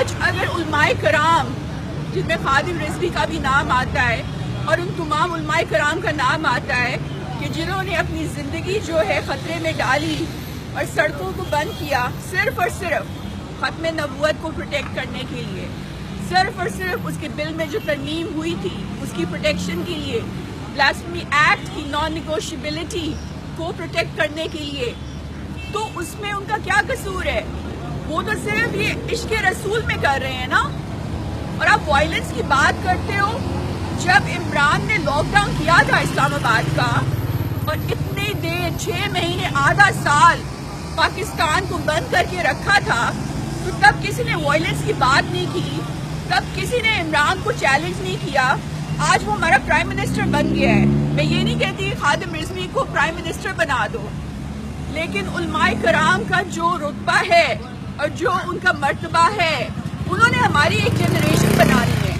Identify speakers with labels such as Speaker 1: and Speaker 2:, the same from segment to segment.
Speaker 1: آج اگر علماء کرام جن میں خادم رضوی کا بھی نام آتا ہے اور ان تمام علماء کرام کا نام آتا ہے کہ جنہوں نے اپنی زندگی جو ہے خطرے میں ڈالی اور سڑکوں کو بند کیا صرف اور صرف ختم نبوت کو پروٹیکٹ کرنے کے لیے، صرف اور صرف اس کے بل میں جو ترمیم ہوئی تھی اس کی پروٹیکشن کے لیے، بلاسفیمی ایکٹ کی نان نیگوشیبلٹی کو پروٹیکٹ کرنے کے لیے، تو اس میں ان کا کیا قصور ہے؟ وہ تو صرف یہ عشق رسول میں کر رہے ہیں نا۔ اور آپ وائلنس کی بات کرتے ہو، جب عمران نے لاک ڈاؤن کیا تھا اسلام آباد کا اور اتنے دیر 6 مہینے آدھا سال پاکستان کو بند کر کے رکھا تھا، تو تب کسی نے وائلنس کی بات نہیں کی، تب کسی نے عمران کو چیلنج نہیں کیا۔ آج وہ ہمارا پرائم منسٹر بن گیا ہے۔ میں یہ نہیں کہتی کہ خادم رضوی کو پرائم منسٹر بنا دو، لیکن علماء کرام کا جو رتبہ ہے اور جو ان کا مرتبہ ہے، انہوں نے ہماری ایک جنریشن بنانی ہے،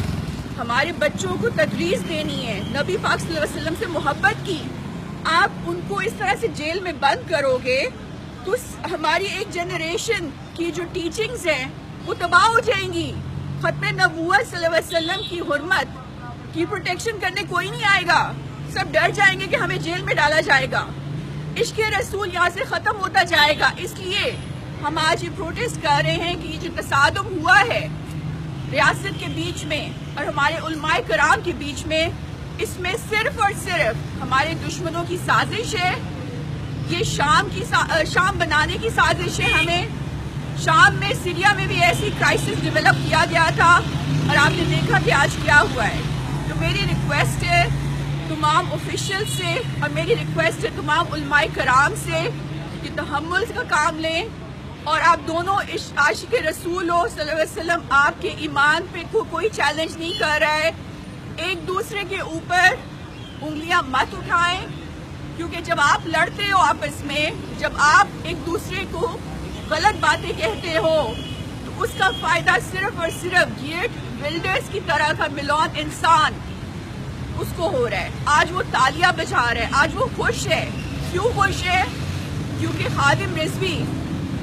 Speaker 1: ہمارے بچوں کو تدریس دینی ہے، نبی پاک صلی اللہ علیہ وسلم سے محبت کی۔ آپ ان کو اس طرح سے جیل میں بند کرو گے تو ہماری ایک جنریشن کی جو ٹیچنگز ہیں وہ تباہ ہو جائیں گی۔ ختم نبوت صلی اللہ علیہ وسلم کی حرمت کی پروٹیکشن کرنے کوئی نہیں آئے گا، سب ڈر جائیں گے کہ ہمیں جیل میں ڈالا جائے گا، عشق رسول یہاں سے ختم ہوتا جائے گا۔ اس لیے ہم آج یہ پروٹیسٹ کر رہے ہیں کہ یہ جو تصادم ہوا ہے ریاست کے بیچ میں اور ہمارے علماء کرام کے بیچ میں، اس میں صرف اور صرف ہمارے دشمنوں کی سازش ہے۔ یہ شام بنانے کی سازش ہے۔ ہمیں شام میں سیریا میں بھی ایسی کرائسس ڈیولپ کیا گیا تھا اور آپ نے دیکھا کہ آج کیا ہوا ہے۔ تو میری ریکویسٹ ہے تمام آفیشل سے اور میری ریکویسٹ ہے تمام علماء کرام سے کہ تحمل کا کام لیں، اور آپ دونوں عاشق رسول ہو صلی اللہ علیہ وسلم، آپ کے ایمان پہ کوئی چیلنج نہیں کر رہا ہے، ایک دوسرے کے اوپر انگلیاں مت اٹھائیں، کیونکہ جب آپ لڑتے ہو آپس میں، جب آپ ایک دوسرے کو غلط باتیں کہتے ہو، تو اس کا فائدہ صرف اور صرف گیٹ بلڈرز کی طرح کا ملون انسان اس کو ہو رہا ہے۔ آج وہ تالیاں بجا رہا ہے، آج وہ خوش ہے۔ کیوں خوش ہے؟ کیونکہ خادم رضوی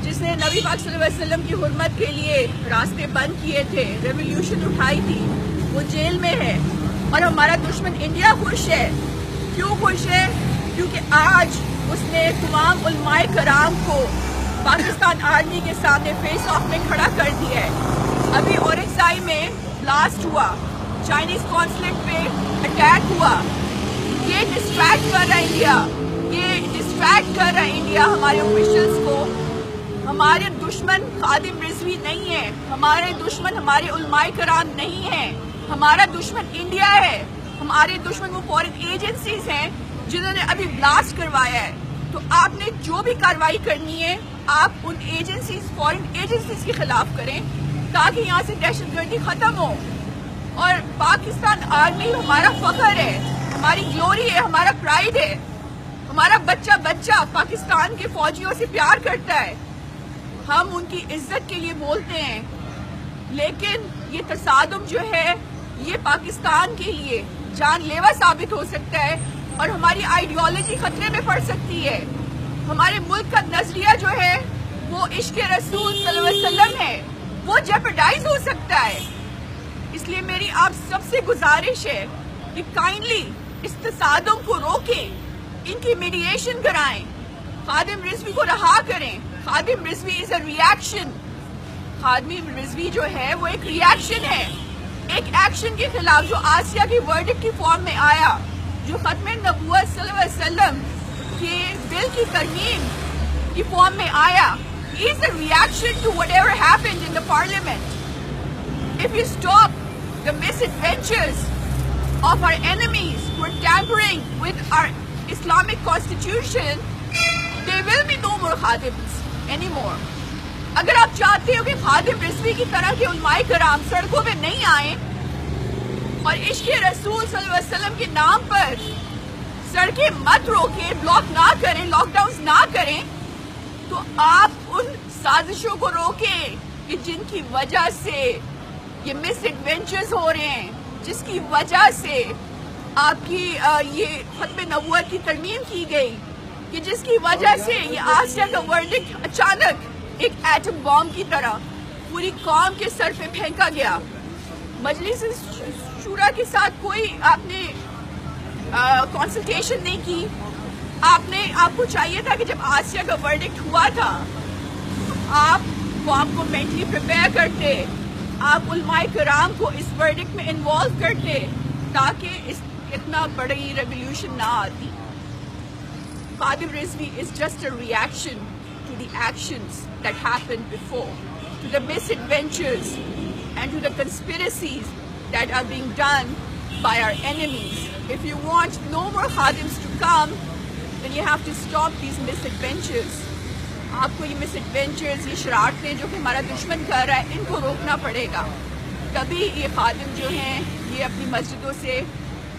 Speaker 1: جس نے نبی پاک صلی اللہ علیہ وسلم کی حرمت کے لیے راستے بند کیے تھے، ریولیوشن اٹھائی تھی، وہ جیل میں ہے، اور ہمارا دشمن انڈیا خوش ہے۔ کیوں خوش ہے؟ کیونکہ آج اس نے تمام علماء کرام کو پاکستان آرمی کے سامنے فیس آف میں کھڑا کر دیا ہے۔ ابھی اورکزائی میں بلاسٹ ہوا، چائنیز قونصلیٹ پہ اٹیک ہوا، یہ ڈسٹریکٹ کر رہا ہے انڈیا، یہ ڈسٹریکٹ کر رہا ہے انڈیا ہمارے آفیشلز کو۔ ہمارے دشمن خادم رضوی نہیں ہے، ہمارے دشمن ہمارے علماء کرام نہیں ہیں، ہمارا دشمن انڈیا ہے، ہمارے دشمن وہ فورن ایجنسیز ہیں جنہوں نے ابھی بلاسٹ کروایا ہے۔ تو آپ نے جو بھی کارروائی کرنی ہے آپ ان ایجنسیز، فورن ایجنسیز کے خلاف کریں تاکہ یہاں سے دہشت گردی ختم ہو۔ اور پاکستان آرمی ہمارا فخر ہے، ہماری گلوری ہے، ہمارا پرائیڈ ہے، ہمارا بچہ بچہ پاکستان کے فوجیوں سے پیار کرتا ہے، ہم ان کی عزت کے لیے بولتے ہیں۔ لیکن یہ تصادم جو ہے یہ پاکستان کے لیے جان لیوا ثابت ہو سکتا ہے اور ہماری آئیڈیالوجی خطرے میں پڑ سکتی ہے۔ ہمارے ملک کا نظریہ جو ہے وہ عشق رسول صلی اللہ علیہ وسلم ہے، وہ جیپرڈائز ہو سکتا ہے۔ اس لیے میری آپ سب سے گزارش ہے کہ کائنڈلی اس تصادم کو روکیں، ان کی میڈییشن کرائیں، خادم رضوی کو رہا کریں۔ خادم رضوی از اے ریاکشن، خادم رضوی جو ہے وہ ایک ریاکشن ہے، ایک ایکشن کے خلاف جو آسیہ کی ورڈکٹ کی فارم میں آیا، جو ختم نبوت صلی اللہ علیہ وسلم کے بل کی ترمیم کی فارم میں آیا۔ He is a reaction to whatever happened in the parliament. If we stop the misadventures of our enemies who are tampering with our Islamic constitution, there will be no more khadims anymore. اگر آپ چاہتے ہو کہ خادم رضوی کی طرح کے علماء کرام سڑکوں پہ نہیں آئیں اور عشق رسول صلی اللہ علیہ وسلم کے نام پر سڑکیں مت روکیں، بلاک نہ کریں، لاک ڈاؤنز نہ کریں، تو آپ ان سازشوں کو روکیں کہ جن کی وجہ سے یہ مس ایڈونچرز ہو رہے ہیں، جس کی وجہ سے آپ کی یہ ختم نبوت کی ترمیم کی گئی، کہ جس کی وجہ سے یہ آسیہ کا ورڈکٹ اچانک ایک ایٹم بام کی طرح پوری قوم کے سر پہ پھینکا گیا. مجلس شورا کے ساتھ کوئی آپ نے کنسلٹیشن نہیں کی. آپ کو چاہیے تھا کہ جب آسیہ کا ورڈکٹ ہوا تھا آپ قوم کو مینٹلی پریپیئر کرتے, آپ علماء کرام کو اس ورڈکٹ میں انوالو کرتے تاکہ اتنا بڑی ریولیوشن نہ آتی. خادم Rizvi is just a reaction to the actions that happened before, to the misadventures and to the conspiracies that are being done by our enemies. If you want no more Khadims to come, then you have to stop these misadventures. آپ کو یہ مس adventures, یہ شرارتیں جو کہ ہمارا دشمن کر رہا ہے, ان کو روکنا پڑے گا. کبھی یہ خادم جو ہیں یہ اپنی مسجدوں سے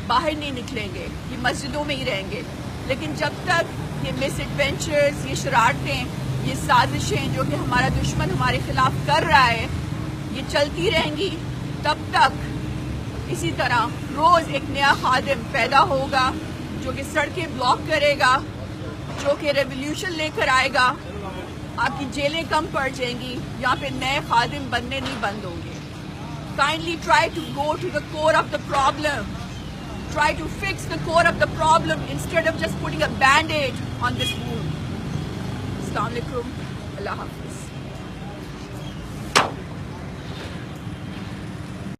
Speaker 1: باہر نہیں نکلیں گے, یہ مسجدوں میں ہی رہیں گے. لیکن جب تک یہ مس ایڈونچرز, یہ شرارتیں, یہ سازشیں جو کہ ہمارا دشمن ہمارے خلاف کر رہا ہے یہ چلتی رہیں گی, تب تک اسی طرح روز ایک نیا خادم پیدا ہوگا جو کہ سڑکیں بلاک کرے گا, جو کہ ریولیوشن لے کر آئے گا. آپ کی جیلیں کم پڑ جائیں گی, یہاں پہ نئے خادم بننے نہیں بند ہوں گے. Kindly try to go to the core of the problem. Try to fix the core of the problem instead of just putting a band-aid on this wound. Assalamu alaikum. Allah Hafiz.